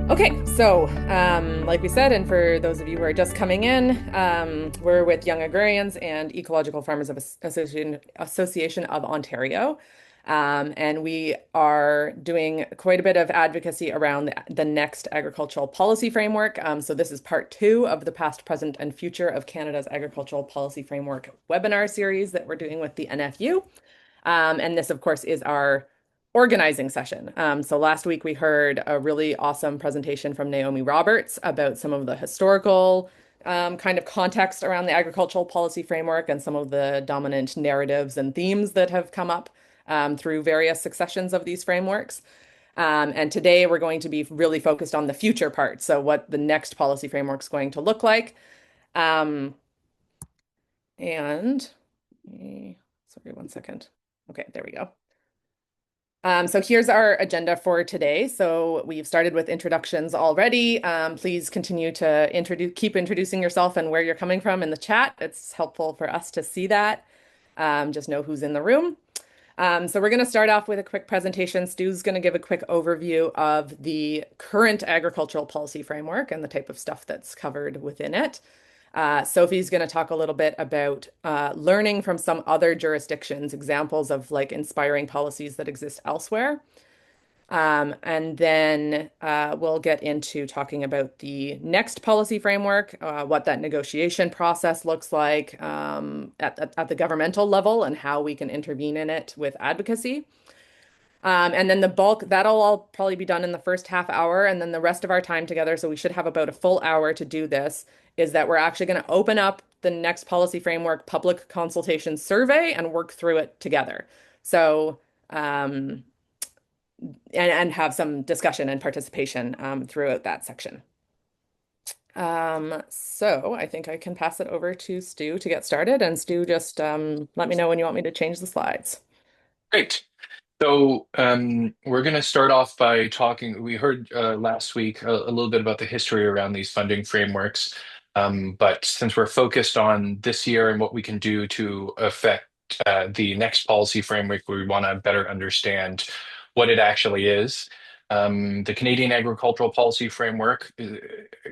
Okay, so like we said, and for those of you who are just coming in, we're with Young Agrarians and Ecological Farmers of Association of Ontario. And we are doing quite a bit of advocacy around the next agricultural policy framework. So this is part two of the past, present, and future of Canada's agricultural policy framework webinar series that we're doing with the NFU. And this, of course, is our organizing session. So last week we heard a really awesome presentation from Naomi Roberts about some of the historical kind of context around the agricultural policy framework and some of the dominant narratives and themes that have come up through various successions of these frameworks. And today we're going to be really focused on the future part. So what the next policy framework is going to look like. Um, and sorry, one second. Okay, there we go. So here's our agenda for today. So we've started with introductions already. Please continue to keep introducing yourself and where you're coming from in the chat. It's helpful for us to see that. Just know who's in the room. So we're going to start off with a quick presentation. Stu's going to give a quick overview of the current agricultural policy framework and the type of stuff that's covered within it. Sophie's going to talk a little bit about learning from some other jurisdictions, examples of like inspiring policies that exist elsewhere. And then we'll get into talking about the next policy framework, what that negotiation process looks like at the governmental level and how we can intervene in it with advocacy. And then the bulk, that'll all probably be done in the first half hour. And then the rest of our time together, so we should have about a full hour to do this, is that we're actually going to open up the next policy framework public consultation survey and work through it together. So, and have some discussion and participation throughout that section. So I think I can pass it over to Stu to get started. And Stu, just let me know when you want me to change the slides. Great. So we're going to start off by talking. We heard last week a little bit about the history around these funding frameworks. But since we're focused on this year and what we can do to affect the next policy framework, we want to better understand what it actually is. The Canadian Agricultural Policy Framework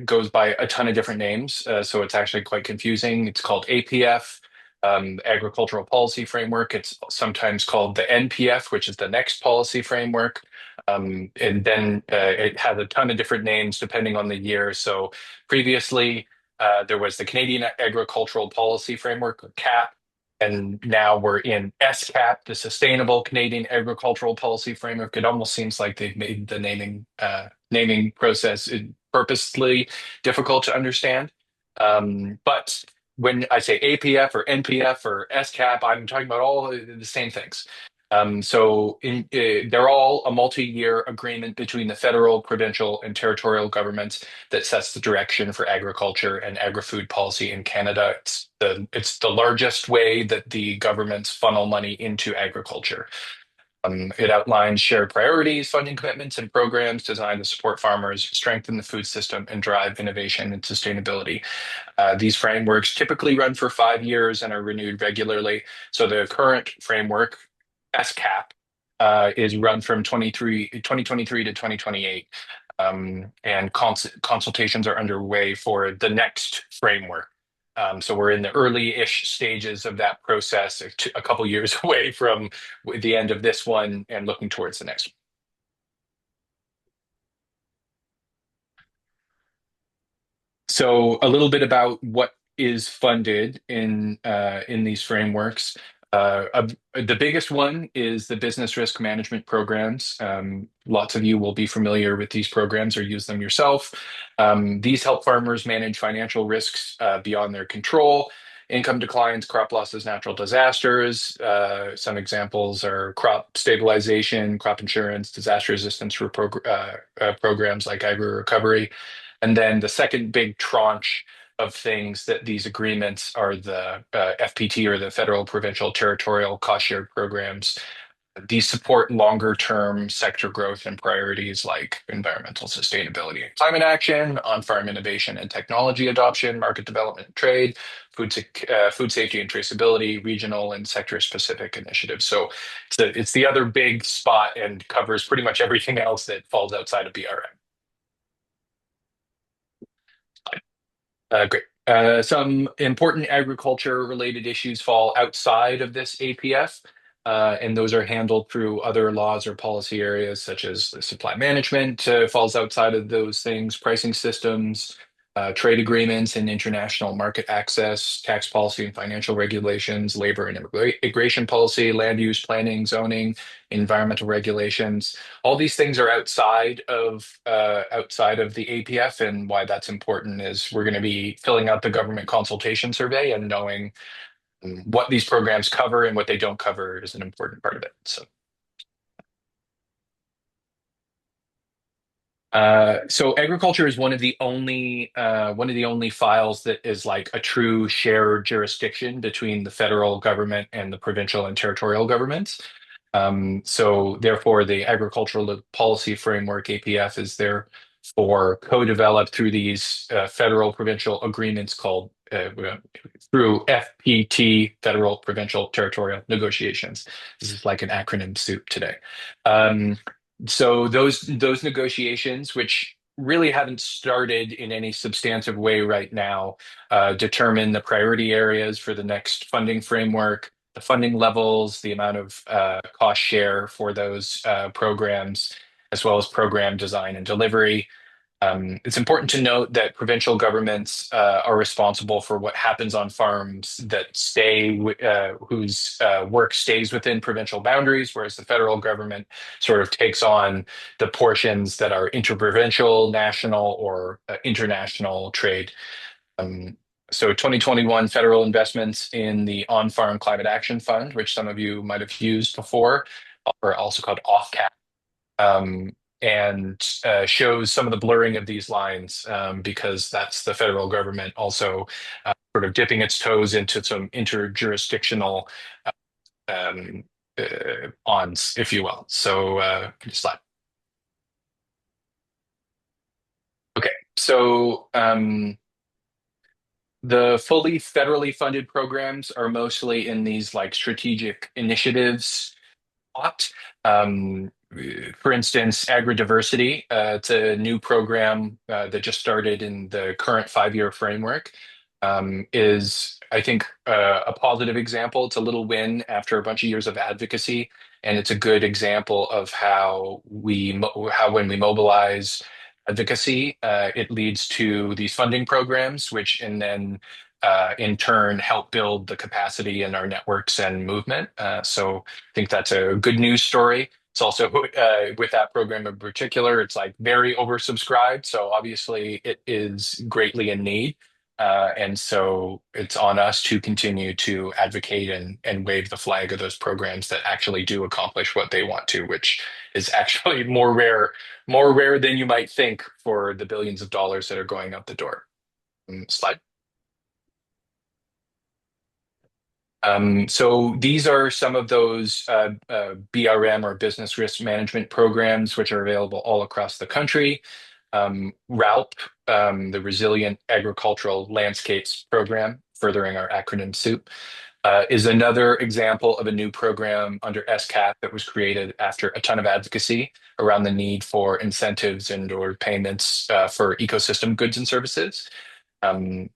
goes by a ton of different names, so it's actually quite confusing. It's called APF. Agricultural Policy Framework. It's sometimes called the NPF, which is the next policy framework. And then it has a ton of different names depending on the year. So previously, there was the Canadian Agricultural Policy Framework, or CAP, and now we're in SCAP, the Sustainable Canadian Agricultural Policy Framework. It almost seems like they've made the naming process purposely difficult to understand. But when I say APF or NPF or SCAP, I'm talking about all the same things. They're all a multi-year agreement between the federal, provincial, and territorial governments that sets the direction for agriculture and agri-food policy in Canada. It's the largest way that the governments funnel money into agriculture. It outlines shared priorities, funding commitments, and programs designed to support farmers, strengthen the food system, and drive innovation and sustainability. These frameworks typically run for 5 years and are renewed regularly. So the current framework, SCAP, is run from 2023 to 2028. And consultations are underway for the next framework. So we're in the early-ish stages of that process, a couple years away from the end of this one and looking towards the next one. So a little bit about what is funded in these frameworks. The biggest one is the business risk management programs. Lots of you will be familiar with these programs or use them yourself. These help farmers manage financial risks beyond their control. Income declines, crop losses, natural disasters. Some examples are crop stabilization, crop insurance, disaster resistance for programs like agri-recovery. And then the second big tranche of things that these agreements are the FPT, or the federal, provincial, territorial cost share programs. These support longer term sector growth and priorities like environmental sustainability and climate action, on farm innovation and technology adoption, market development and trade, food safety and traceability, regional and sector specific initiatives. So it's the other big spot and covers pretty much everything else that falls outside of BRM. Great. Some important agriculture-related issues fall outside of this APF, and those are handled through other laws or policy areas, such as supply management, falls outside of those things, pricing systems, trade agreements and international market access, tax policy and financial regulations, labor and immigration policy, land use planning, zoning, environmental regulations. All these things are outside of the APF, and why that's important is we're going to be filling out the government consultation survey, and knowing what these programs cover and what they don't cover is an important part of it. So agriculture is one of the only files that is like a true shared jurisdiction between the federal government and the provincial and territorial governments. So therefore, the agricultural policy framework (APF) is there for co-developed through these federal provincial agreements called through FPT, federal provincial territorial negotiations. This is like an acronym soup today. Um, so those negotiations, which really haven't started in any substantive way right now, determine the priority areas for the next funding framework, the funding levels, the amount of cost share for those programs, as well as program design and delivery. It's important to note that provincial governments are responsible for what happens on farms that whose work stays within provincial boundaries, whereas the federal government sort of takes on the portions that are interprovincial, national, or international trade. Um, so 2021 federal investments in the On-Farm Climate Action Fund, which some of you might have used before, or also called OFCAP, um, and shows some of the blurring of these lines, because that's the federal government also sort of dipping its toes into some interjurisdictional um, ponds, if you will. So, slide. Okay, so the fully federally funded programs are mostly in these like strategic initiatives lot. For instance, agridiversity, it's a new program that just started in the current 5-year framework, is, I think, a positive example. It's a little win after a bunch of years of advocacy, and it's a good example of how when we mobilize advocacy, it leads to these funding programs, which and then in turn help build the capacity in our networks and movement. So I think that's a good news story. It's also with that program in particular, it's like very oversubscribed. So obviously it is greatly in need. And so it's on us to continue to advocate and wave the flag of those programs that actually do accomplish what they want to, which is actually more rare than you might think for the billions of dollars that are going out the door. Slide. So these are some of those BRM or business risk management programs, which are available all across the country. RALP, the Resilient Agricultural Landscapes Program, furthering our acronym soup, is another example of a new program under SCAP that was created after a ton of advocacy around the need for incentives and or payments for ecosystem goods and services. Um,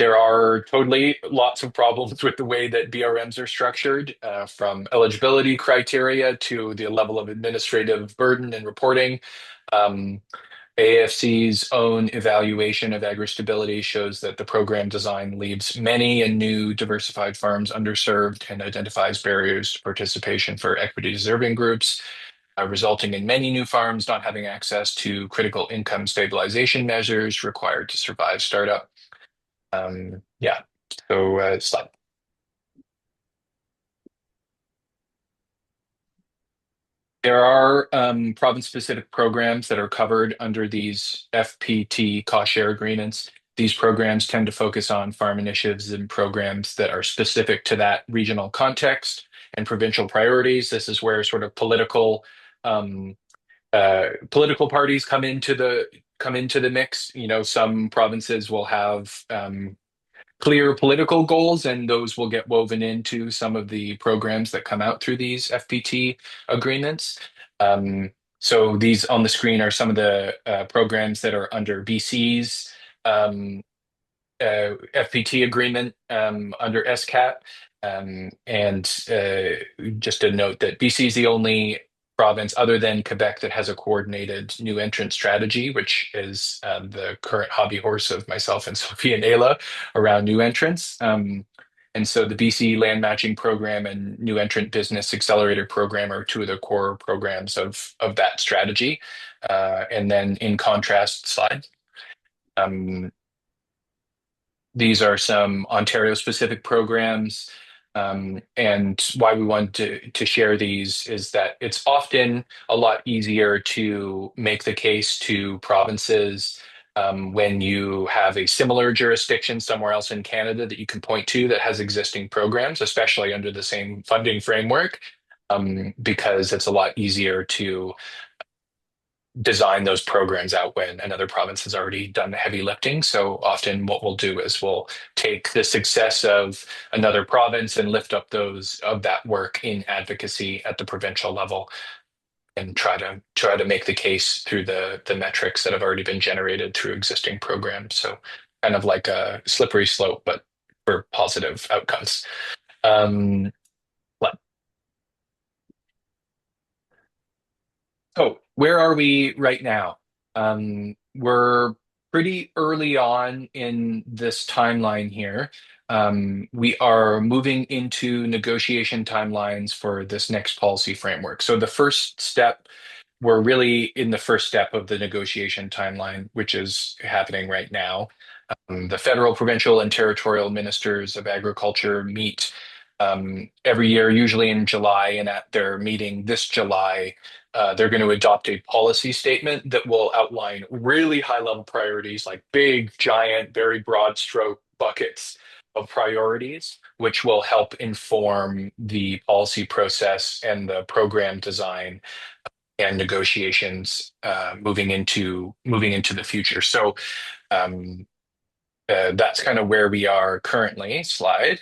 there are totally lots of problems with the way that BRMs are structured, from eligibility criteria to the level of administrative burden and reporting. Um, AFC's own evaluation of agri-stability shows that the program design leaves many and new diversified farms underserved and identifies barriers to participation for equity-deserving groups, resulting in many new farms not having access to critical income stabilization measures required to survive startup. Yeah, so slide. There are province-specific programs that are covered under these FPT cost share agreements. These programs tend to focus on farm initiatives and programs that are specific to that regional context and provincial priorities. This is where sort of um, political parties come into the mix. You know, some provinces will have clear political goals, and those will get woven into some of the programs that come out through these FPT agreements. Um, so these on the screen are some of the programs that are under BC's FPT agreement under SCAP. And just a note that BC is the only province other than Quebec that has a coordinated new entrant strategy, which is the current hobby horse of myself and Sophie and Ayla around new entrants. And so the BC Land Matching Program and New Entrant Business Accelerator Program are two of the core programs of that strategy. And then in contrast slide. Um, these are some Ontario-specific programs. And why we want to share these is that it's often a lot easier to make the case to provinces when you have a similar jurisdiction somewhere else in Canada that you can point to that has existing programs, especially under the same funding framework, because it's a lot easier to design those programs out when another province has already done the heavy lifting. So often what we'll do is we'll take the success of another province and lift up those of that work in advocacy at the provincial level and try to make the case through the metrics that have already been generated through existing programs. So kind of like a slippery slope, but for positive outcomes. Um, So, where are we right now? We're pretty early on in this timeline here. We are moving into negotiation timelines for this next policy framework. So, the first step, we're really in the first step of the negotiation timeline, which is happening right now. The federal, provincial, and territorial ministers of agriculture meet every year, usually in July, and at their meeting this July, they're going to adopt a policy statement that will outline really high level priorities, like big, giant, very broad stroke buckets of priorities, which will help inform the policy process and the program design and negotiations moving into the future. So um, that's kind of where we are currently. Slide.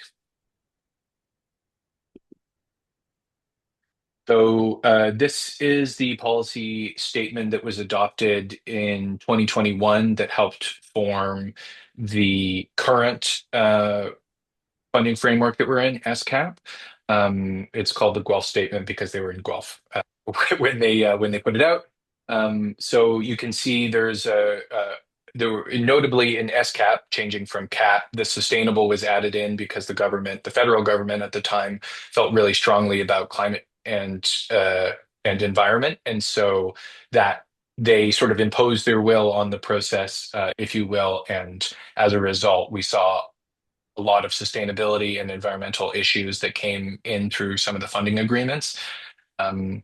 So this is the policy statement that was adopted in 2021 that helped form the current funding framework that we're in, SCAP. It's called the Guelph Statement because they were in Guelph when they put it out. So you can see there were notably in SCAP changing from CAP, the sustainable was added in because the federal government at the time, felt really strongly about climate and environment, and so that they sort of imposed their will on the process, if you will, and as a result, we saw a lot of sustainability and environmental issues that came in through some of the funding agreements. Um,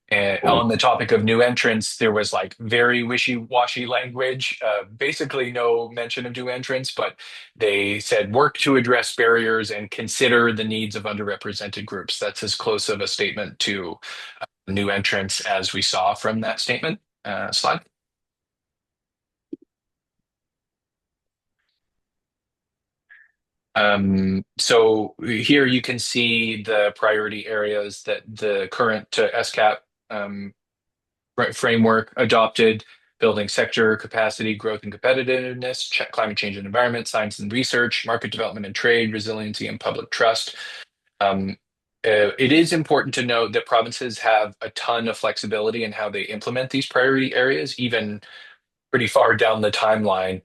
and on the topic of new entrants, there was like very wishy-washy language, basically no mention of new entrants, but they said work to address barriers and consider the needs of underrepresented groups. That's as close of a statement to new entrants as we saw from that statement. Slide. So here you can see the priority areas that the current SCAP framework adopted: building sector capacity, growth and competitiveness, climate change and environment, science and research, market development and trade, resiliency and public trust. Um, it is important to note that provinces have a ton of flexibility in how they implement these priority areas, even pretty far down the timeline.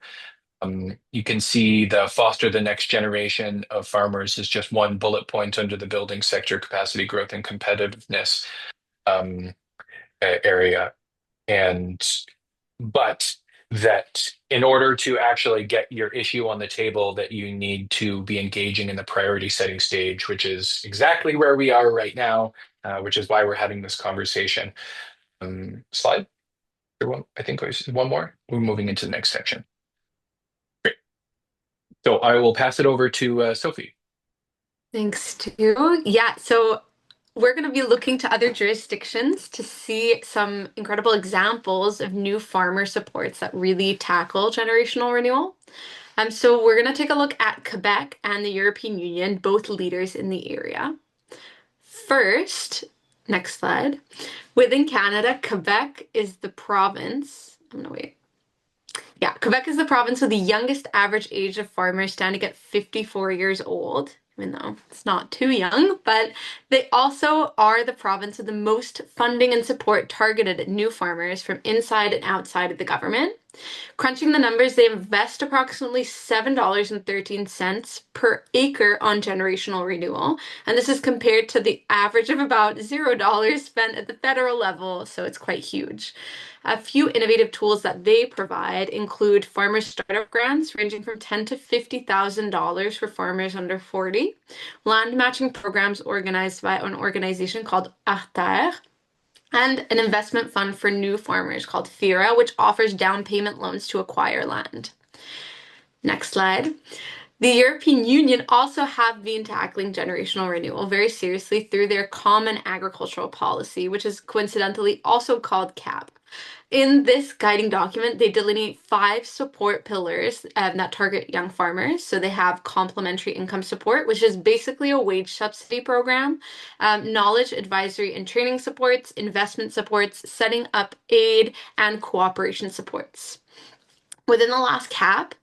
You can see the foster the next generation of farmers is just one bullet point under the building sector capacity, growth and competitiveness um, area. And but that in order to actually get your issue on the table, that you need to be engaging in the priority setting stage, which is exactly where we are right now, which is why we're having this conversation. Slide. I think there's one more. We're moving into the next section. Great. So I will pass it over to Sophie. Thanks, Stu. Yeah, so we're going to be looking to other jurisdictions to see some incredible examples of new farmer supports that really tackle generational renewal. So we're going to take a look at Quebec and the European Union, both leaders in the area. First, next slide. Within Canada, Quebec is the province. I'm gonna wait. Yeah, Quebec is the province with the youngest average age of farmers, standing at 54 years old, even though it's not too young, but they also are the province with the most funding and support targeted at new farmers from inside and outside of the government. Crunching the numbers, they invest approximately $7.13 per acre on generational renewal. And this is compared to the average of about $0 spent at the federal level, so it's quite huge. A few innovative tools that they provide include farmer startup grants ranging from $10,000 to $50,000 for farmers under 40, land matching programs organized by an organization called Arter, and an investment fund for new farmers called FIRA, which offers down payment loans to acquire land. Next slide. The European Union also have been tackling generational renewal very seriously through their Common Agricultural Policy, which is coincidentally also called CAP. In this guiding document, they delineate 5 support pillars that target young farmers. So they have complementary income support, which is basically a wage subsidy program, knowledge, advisory, and training supports, investment supports, setting up aid, and cooperation supports. Within the last cap,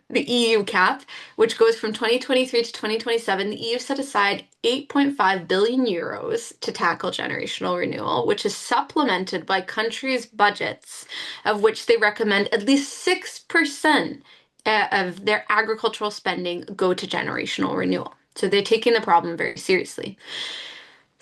the EU cap, which goes from 2023 to 2027, the EU set aside 8.5 billion euros to tackle generational renewal, which is supplemented by countries' budgets, of which they recommend at least 6% of their agricultural spending go to generational renewal. So they're taking the problem very seriously.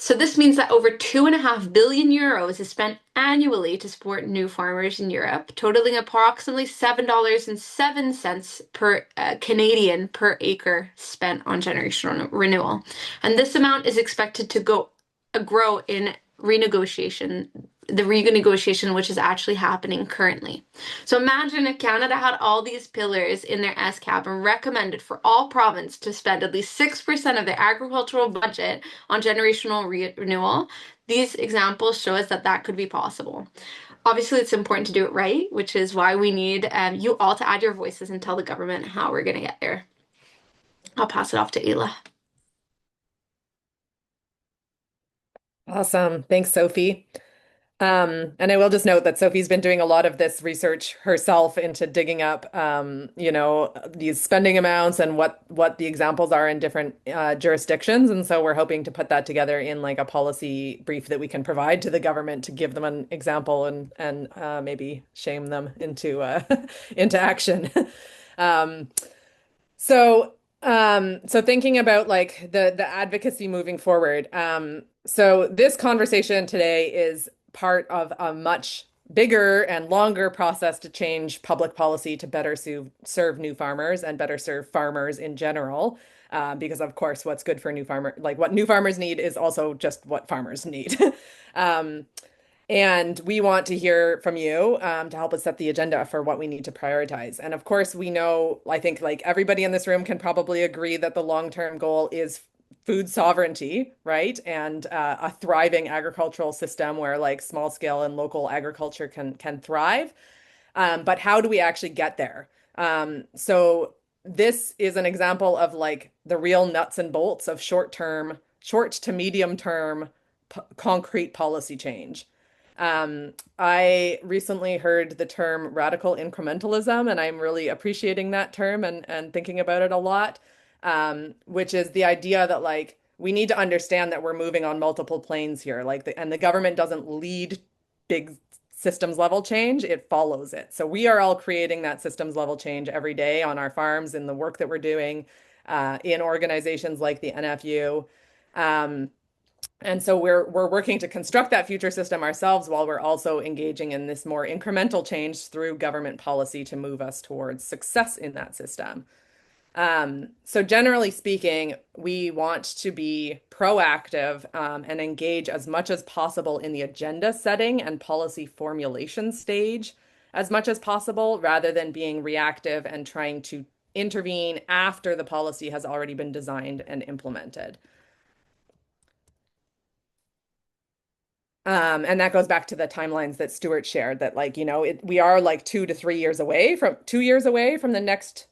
So this means that over 2.5 billion euros is spent annually to support new farmers in Europe, totaling approximately $7.07 per Canadian per acre spent on generational renewal. And this amount is expected to grow in the renegotiation which is actually happening currently. So imagine if Canada had all these pillars in their SCAP and recommended for all province to spend at least 6% of their agricultural budget on generational renewal. These examples show us that that could be possible. Obviously, it's important to do it right, which is why we need you all to add your voices and tell the government how we're going to get there. I'll pass it off to Ayla. Awesome. Thanks, Sophie. And I will just note that Sophie's been doing a lot of this research herself into digging up, these spending amounts and what the examples are in different jurisdictions. And so we're hoping to put that together in like a policy brief that we can provide to the government to give them an example and maybe shame them into into action. Um, so thinking about like the advocacy moving forward. So this conversation today is part of a much bigger and longer process to change public policy to better serve new farmers and better serve farmers in general. Because of course, what's good for new farmer, like what new farmers need is also just what farmers need. Um, and we want to hear from you to help us set the agenda for what we need to prioritize. And of course, we know, I think like everybody in this room can probably agree that the long-term goal is food sovereignty, right? And a thriving agricultural system where like small scale and local agriculture can thrive. But how do we actually get there? So this is an example of like the real nuts and bolts of short to medium term concrete policy change. I recently heard the term radical incrementalism, and I'm really appreciating that term and thinking about it a lot, which is the idea that like we need to understand that we're moving on multiple planes here, and the government doesn't lead big systems level change, it follows it. So we are all creating that systems level change every day on our farms in the work that we're doing in organizations like the NFU. And so we're working to construct that future system ourselves while we're also engaging in this more incremental change through government policy to move us towards success in that system. So generally speaking, we want to be proactive and engage as much as possible in the agenda setting and policy formulation stage as much as possible, rather than being reactive and trying to intervene after the policy has already been designed and implemented. And that goes back to the timelines that Stuart shared that like, we are like 2 to 3 years away from 2 years away from the next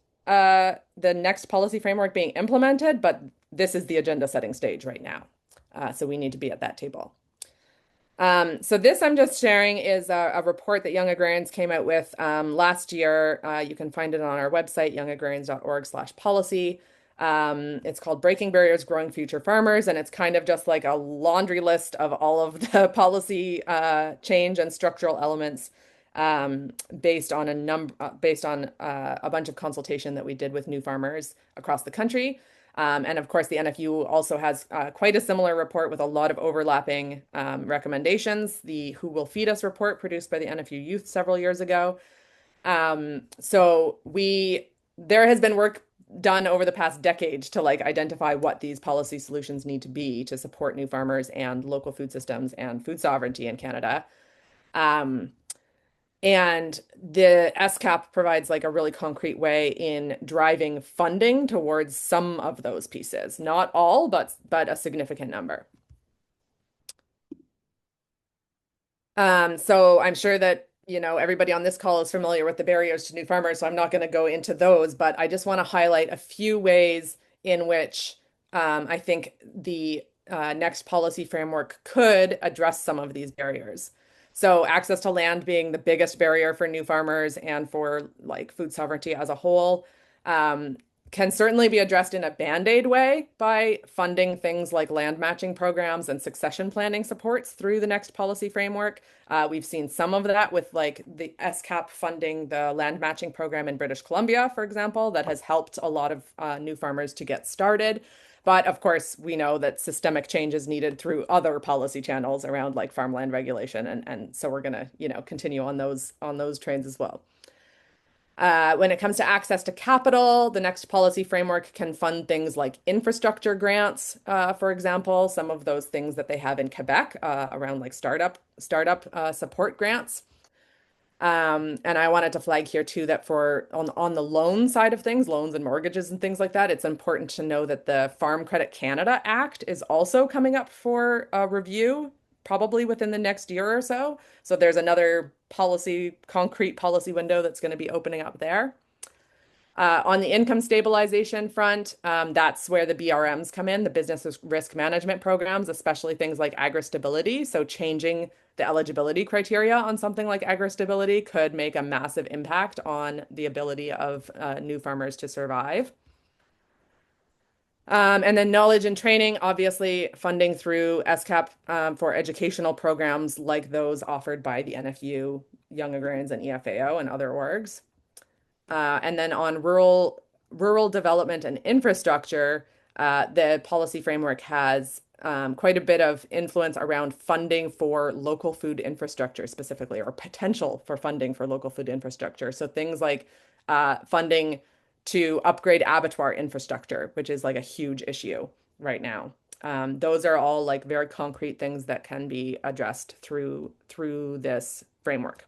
policy framework being implemented, but this is the agenda setting stage right now. So we need to be at that table. So this I'm just sharing is a report that Young Agrarians came out with last year. You can find it on our website, youngagrarians.org/policy. It's called Breaking Barriers, Growing Future Farmers, and it's kind of just like a laundry list of all of the policy change and structural elements based on a bunch of consultation that we did with new farmers across the country. And of course, the NFU also has quite a similar report with a lot of overlapping recommendations. The Who Will Feed Us report produced by the NFU Youth several years ago. There has been work done over the past decade to like identify what these policy solutions need to be to support new farmers and local food systems and food sovereignty in Canada. Um, and the SCAP provides like a really concrete way in driving funding towards some of those pieces, not all, but a significant number. So I'm sure that, everybody on this call is familiar with the barriers to new farmers, so I'm not going to go into those, but I just want to highlight a few ways in which I think the next policy framework could address some of these barriers. So access to land being the biggest barrier for new farmers and for like food sovereignty as a whole. Um, can certainly be addressed in a band-aid way by funding things like land matching programs and succession planning supports through the next policy framework. We've seen some of that with like the SCAP funding the land matching program in British Columbia, for example, that has helped a lot of new farmers to get started. But of course, we know that systemic change is needed through other policy channels around like farmland regulation, and so we're gonna, continue on those trains as well. When it comes to access to capital, the next policy framework can fund things like infrastructure grants, for example, some of those things that they have in Quebec around like startup support grants. And I wanted to flag here too that for on the loan side of things, loans and mortgages and things like that, it's important to know that the Farm Credit Canada Act is also coming up for a review, probably within the next year or so. So there's another concrete policy window that's going to be opening up there. On the income stabilization front, that's where the BRMs come in, the business risk management programs, especially things like agri-stability. So changing the eligibility criteria on something like agri-stability could make a massive impact on the ability of new farmers to survive. And then knowledge and training, obviously funding through SCAP for educational programs like those offered by the NFU, Young Agrarians, and EFAO and other orgs. And then on rural development and infrastructure, the policy framework has quite a bit of influence around funding for local food infrastructure specifically, or potential for funding for local food infrastructure. So things like funding to upgrade abattoir infrastructure, which is like a huge issue right now. Those are all like very concrete things that can be addressed through this framework.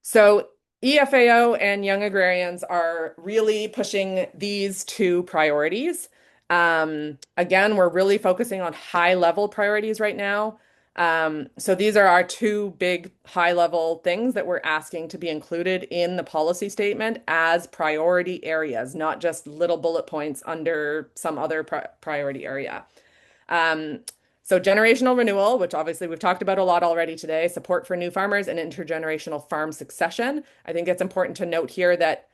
So EFAO and Young Agrarians are really pushing these two priorities. Again, we're really focusing on high level priorities right now. So these are our two big high level things that we're asking to be included in the policy statement as priority areas, not just little bullet points under some other priority area. Um, so generational renewal, which obviously we've talked about a lot already today, support for new farmers and intergenerational farm succession. I think it's important to note here that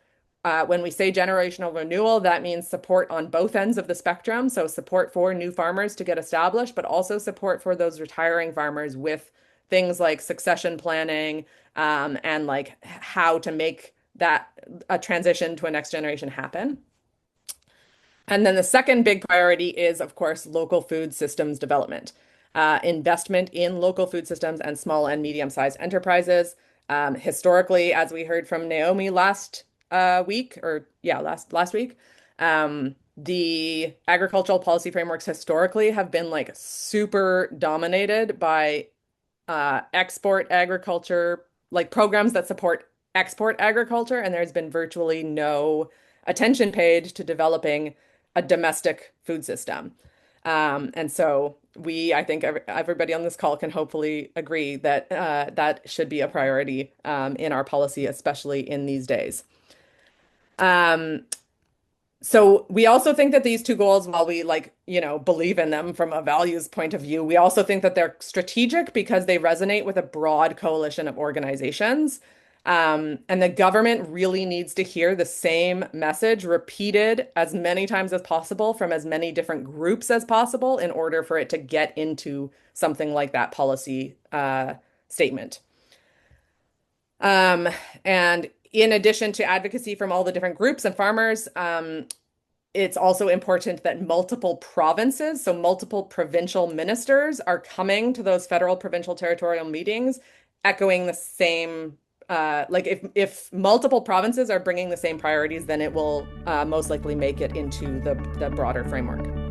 when we say generational renewal, that means support on both ends of the spectrum. So support for new farmers to get established, but also support for those retiring farmers with things like succession planning and like how to make that a transition to a next generation happen. And then the second big priority is, of course, local food systems development, investment in local food systems and small and medium-sized enterprises. Historically, as we heard from Naomi last week, last week, the agricultural policy frameworks historically have been like super dominated by export agriculture, like programs that support export agriculture, and there's been virtually no attention paid to developing a domestic food system. And so I think everybody on this call can hopefully agree that that should be a priority in our policy, especially in these days. Um, So we also think that these two goals, while we believe in them from a values point of view, we also think that they're strategic because they resonate with a broad coalition of organizations. And the government really needs to hear the same message repeated as many times as possible from as many different groups as possible in order for it to get into something like that policy statement. Um, and in addition to advocacy from all the different groups and farmers, it's also important that multiple provinces, so multiple provincial ministers, are coming to those federal, provincial, territorial meetings, echoing the same. Like if multiple provinces are bringing the same priorities, then it will most likely make it into the broader framework.